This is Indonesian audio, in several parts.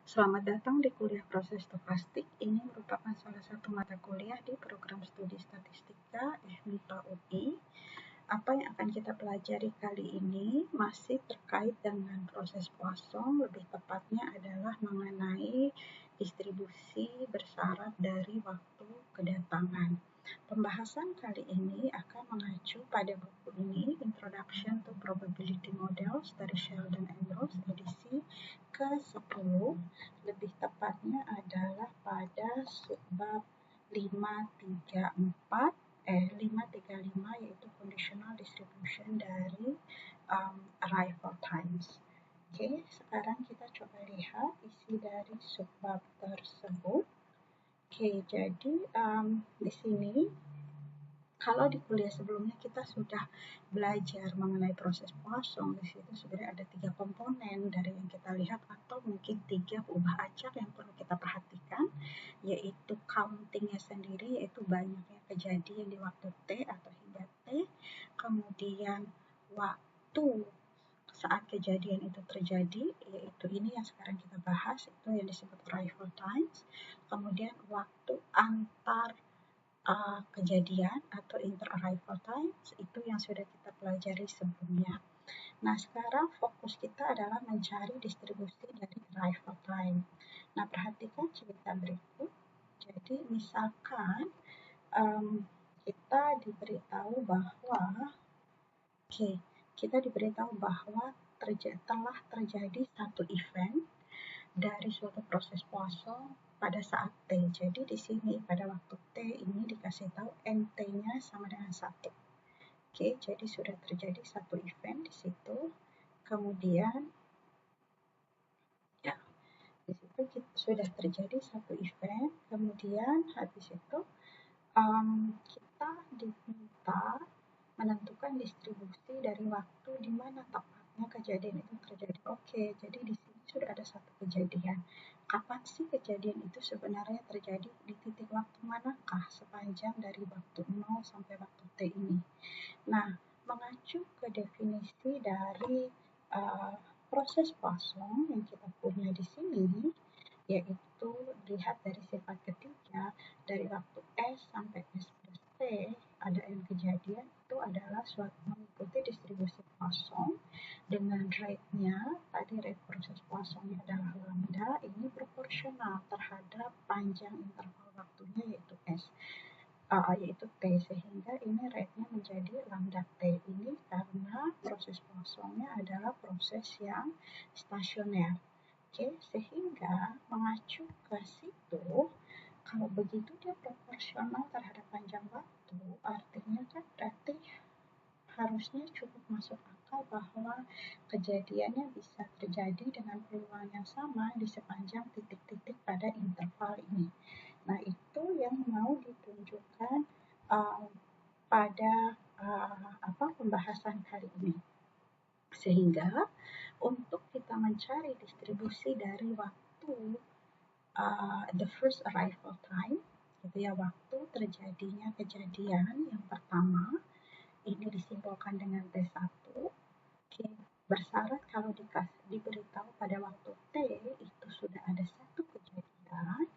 Selamat datang di kuliah proses stokastik. Ini merupakan salah satu mata kuliah di program studi statistika FMIPA UI. Apa yang akan kita pelajari kali ini masih terkait dengan proses Poisson, lebih tepatnya adalah mengenai distribusi bersyarat dari waktu kedatangan. Pembahasan kali ini akan mengacu pada buku ini, Introduction to Probability Models dari Sheldon and Ross, edisi ke-10. Lebih tepatnya adalah pada subbab 535 yaitu conditional distribution dari arrival times. Oke, sekarang kita coba lihat isi dari subbab tersebut. Oke, jadi di sini kalau di kuliah sebelumnya kita sudah belajar mengenai proses Poisson, di situ sebenarnya ada 3 komponen dari yang kita lihat atau mungkin 3 ubah acak yang perlu kita perhatikan, yaitu countingnya sendiri, yaitu banyaknya kejadian di waktu T atau hingga T, kemudian waktu saat kejadian itu terjadi, yaitu ini yang sekarang kita bahas, itu yang disebut arrival times, kemudian waktu antar kejadian atau inter-arrival times, itu yang sudah kita pelajari sebelumnya. Nah, sekarang fokus kita adalah mencari distribusi dari arrival time. Nah, perhatikan cerita berikut. Jadi, misalkan kita diberitahu bahwa telah terjadi satu event dari suatu proses Poisson pada saat T. Jadi di sini pada waktu T ini dikasih tahu NT-nya sama dengan 1. Oke, jadi sudah terjadi satu event di situ. Kemudian ya, di situ sudah terjadi satu event. Kemudian habis itu kita diminta menentukan distribusi dari waktu di mana tepatnya kejadian itu terjadi. Oke, jadi di sini sudah ada satu kejadian. Kapan sih kejadian itu sebenarnya terjadi? Di titik waktu manakah sepanjang dari waktu 0 sampai waktu T ini? Nah, mengacu ke definisi dari proses Poisson yang kita punya di sini, yaitu lihat dari sifat ketiga, dari waktu S sampai S plus T, ada N kejadian, itu adalah suatu mengikuti distribusi Poisson dengan rate-nya, tadi rate proses Poissonnya adalah lambda, ini proporsional terhadap panjang interval waktunya yaitu S, yaitu T, sehingga ini rate-nya menjadi lambda T. Ini karena proses Poissonnya adalah proses yang stasioner. Oke, sehingga mengacu ke situ, kalau begitu dia proporsional terhadap panjang waktu, artinya kan berarti harusnya cukup masuk akal bahwa kejadiannya bisa terjadi dengan peluang yang sama di sepanjang titik-titik pada interval ini. Nah, itu yang mau ditunjukkan pada pembahasan kali ini. Sehingga untuk kita mencari distribusi dari waktu the first arrival time, gitu ya, waktu terjadinya kejadian yang pertama, ini disimbolkan dengan T1. Oke, bersyarat kalau diberitahu pada waktu T itu sudah ada satu kejadian,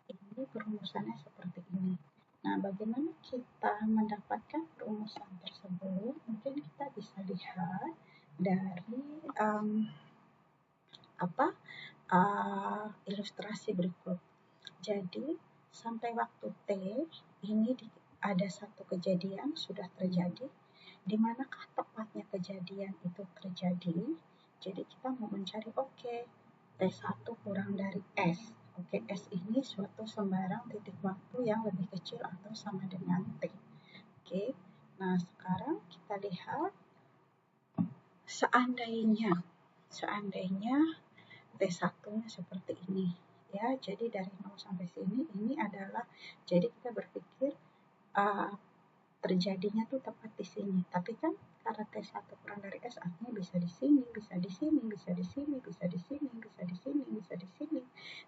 ini perumusannya seperti ini. Nah, bagaimana kita mendapatkan perumusan tersebut? Mungkin kita bisa lihat dari ilustrasi berikut. Jadi, sampai waktu T, ini ada satu kejadian sudah terjadi. Di manakah tepatnya kejadian itu terjadi? Jadi, kita mau mencari, T1 kurang dari S. S ini suatu sembarang titik waktu yang lebih kecil atau sama dengan T. Nah sekarang kita lihat seandainya T1-nya seperti ini, ya. Jadi dari 0 sampai sini ini adalah, jadi kita berpikir terjadinya tuh tepat di sini. Tapi kan karena T1 kurang dari S, artinya bisa di sini, bisa di sini, bisa di sini, bisa di sini, bisa di sini, bisa di sini,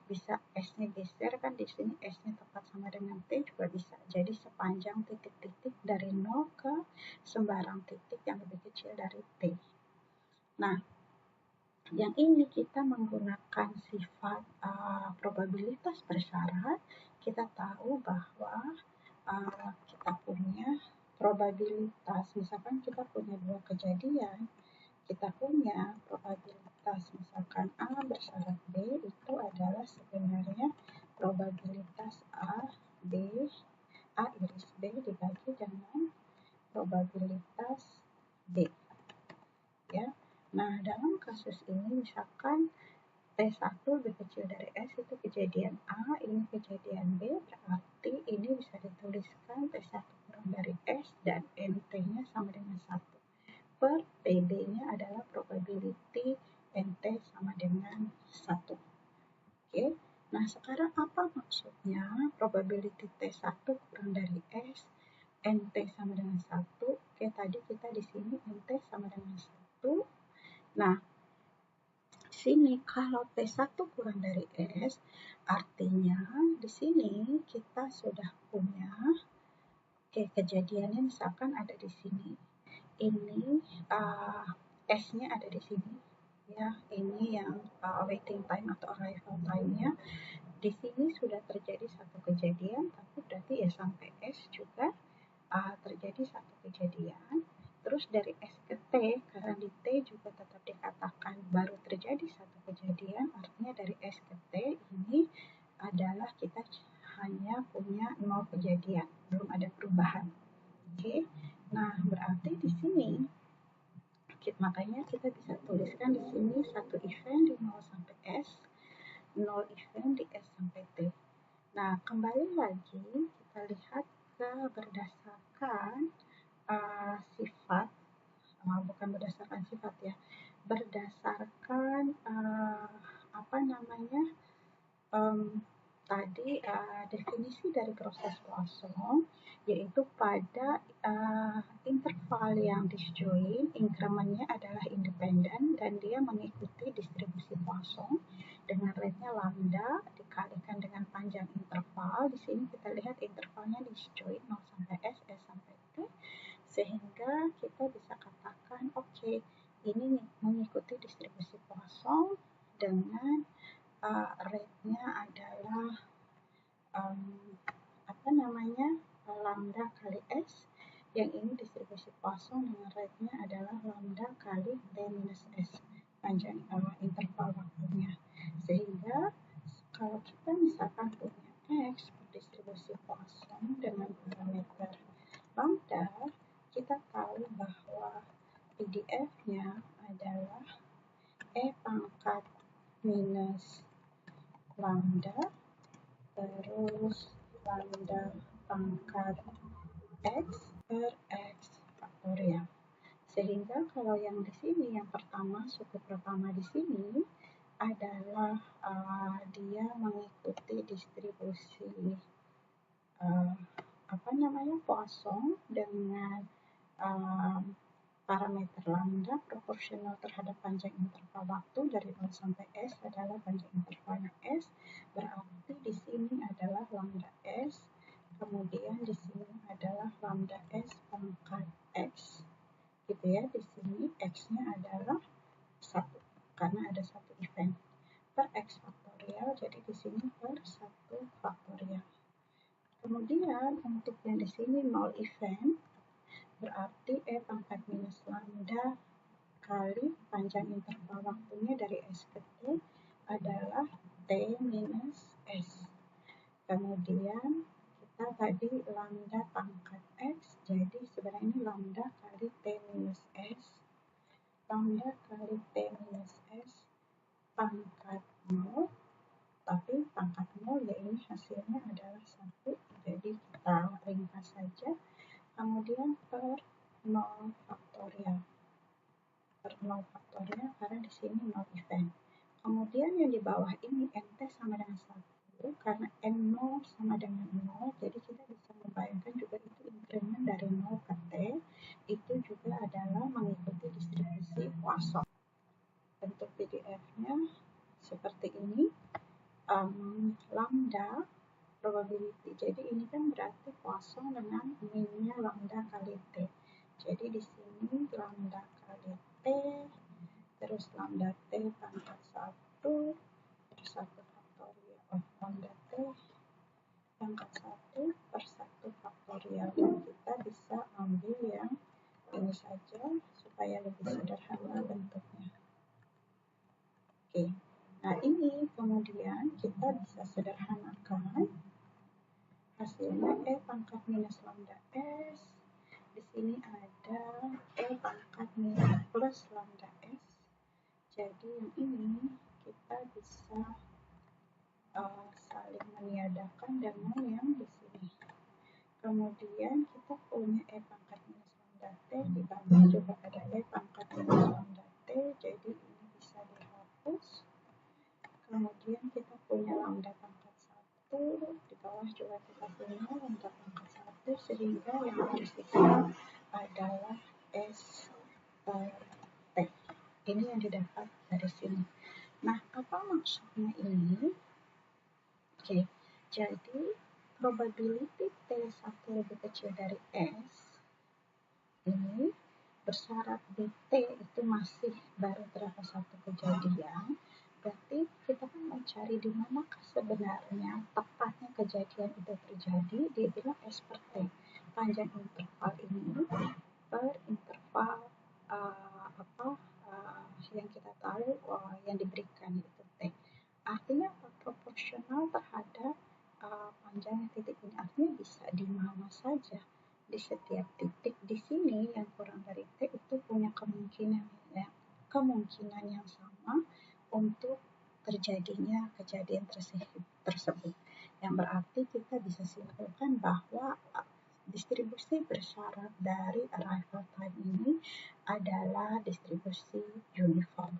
bisa S-nya geser kan di sini, S-nya tepat sama dengan T juga bisa. Jadi sepanjang titik-titik dari 0 ke sembarang titik yang lebih kecil dari T. Nah, yang ini kita menggunakan sifat probabilitas bersyarat, kita tahu bahwa kita punya probabilitas, misalkan kita punya dua kejadian, kita punya probabilitas misalkan A bersyarat B itu adalah sebenarnya probabilitas A iris B dibagi dengan probabilitas B, ya. Nah, dalam kasus ini misalkan T1 lebih kecil dari S, itu kejadian A, ini kejadian B, berarti ini bisa dituliskan T1 kurang dari S dan NT-nya sama dengan 1 per PB-nya adalah probability NT sama dengan 1. Oke, nah sekarang apa maksudnya probability T1 kurang dari S, NT sama dengan 1. Oke, tadi kita di sini NT sama dengan 1. Nah, di sini kalau T1 kurang dari S, artinya di sini kita sudah punya kejadiannya misalkan ada di sini. Ini S-nya ada di sini. Ya, ini yang waiting time atau arrival time-nya. Di sini sudah terjadi satu kejadian, tapi berarti ya sampai S juga terjadi satu kejadian. Terus dari S ke T, karena di T juga tetap dikatakan baru terjadi satu kejadian, artinya dari S ke T ini adalah kita hanya punya 0 kejadian, belum ada perubahan. Oke, nah berarti di sini makanya kita bisa tuliskan di sini satu event di 0 sampai S, 0 event di S sampai T. Nah, kembali lagi kita lihat ke berdasarkan sifat, bukan berdasarkan sifat ya, berdasarkan tadi definisi dari proses Poisson, yaitu pada interval yang disjoin, incrementnya adalah independen dan dia mengikuti distribusi Poisson dengan rate-nya lambda dikalikan dengan panjang interval. Di sini kita lihat intervalnya disjoin 0 sampai S, S sampai T, sehingga kita bisa katakan oke, ini mengikuti distribusi Poisson dengan rate-nya adalah lambda kali S, yang ini distribusi Poisson dengan rate-nya adalah lambda kali T minus S, panjang interval waktunya. Sehingga kalau kita misalkan punya X berdistribusi Poisson dengan parameter lambda, kita tahu bahwa PDF-nya adalah E pangkat minus lambda terus lambda pangkat X per X faktorial. Sehingga kalau yang di sini, yang pertama, suku pertama di sini adalah dia mengikuti distribusi Poisson dengan parameter lambda proporsional terhadap panjang interval waktu dari 0 sampai S adalah panjang intervalnya S, berarti di sini adalah lambda S, kemudian di sini adalah lambda S pangkat X, gitu ya. Di sini X-nya adalah 1, karena ada satu event, per X faktorial, jadi di sini per 1 faktorial. Kemudian untuk yang di sini 0 event, berarti E pangkat minus lambda kali panjang interval waktunya dari S ke T adalah T minus S. Kemudian kita tadi lambda pangkat X, jadi sebenarnya ini lambda kali T minus S, lambda kali T minus S pangkat 0, tapi pangkat 0 ya ini hasilnya adalah 1, jadi kita ringkas saja. Kemudian per 0 faktorial. Per 0 faktorial karena di sini 0 event. Kemudian yang di bawah ini NT sama dengan 1, karena N0 sama dengan 0, jadi kita bisa membayangkan juga itu increment dari 0 ke T, itu juga adalah mengikuti distribusi Poisson. Bentuk PDF-nya seperti ini, lambda probability. Jadi ini kan berarti Poisson dengan min-nya lambda kali T. Jadi di sini lambda kali T, terus lambda T pangkat 1, terus 1 faktorial. lambda T pangkat 1 per 1 faktorial. Kita bisa ambil yang ini saja supaya lebih sederhana bentuknya. Oke, nah ini kemudian kita bisa sederhanakan hasilnya E pangkat minus lambda S. Di sini ada E pangkat minus plus lambda S. Jadi yang ini kita bisa saling meniadakan dengan yang di sini. Kemudian kita punya E pangkat minus lambda T ditambah juga ada E pangkat minus lambda T. Jadi ini bisa dihapus. Kemudian kita punya lambda pangkat 1, di bawah juga kita punya lambda pangkat 1, sehingga yang tersisa adalah S per T. Ini yang didapat dari sini. Nah, apa maksudnya ini? Oke, jadi probability T1 lebih kecil dari S ini bersyarat di T itu masih baru berapa satu kejadian. Berarti kita kan mencari di manakah sebenarnya tepatnya kejadian itu terjadi. Dia bilang S per T, panjang interval ini per interval yang kita tahu yang diberikan itu T. Artinya proporsional terhadap panjangnya titik ini. Artinya bisa di mana saja, di setiap titik. Di sini yang kurang dari T itu punya kemungkinan yang sama untuk terjadinya kejadian tersebut. Yang berarti kita bisa simpulkan bahwa distribusi bersyarat dari arrival time ini adalah distribusi uniform.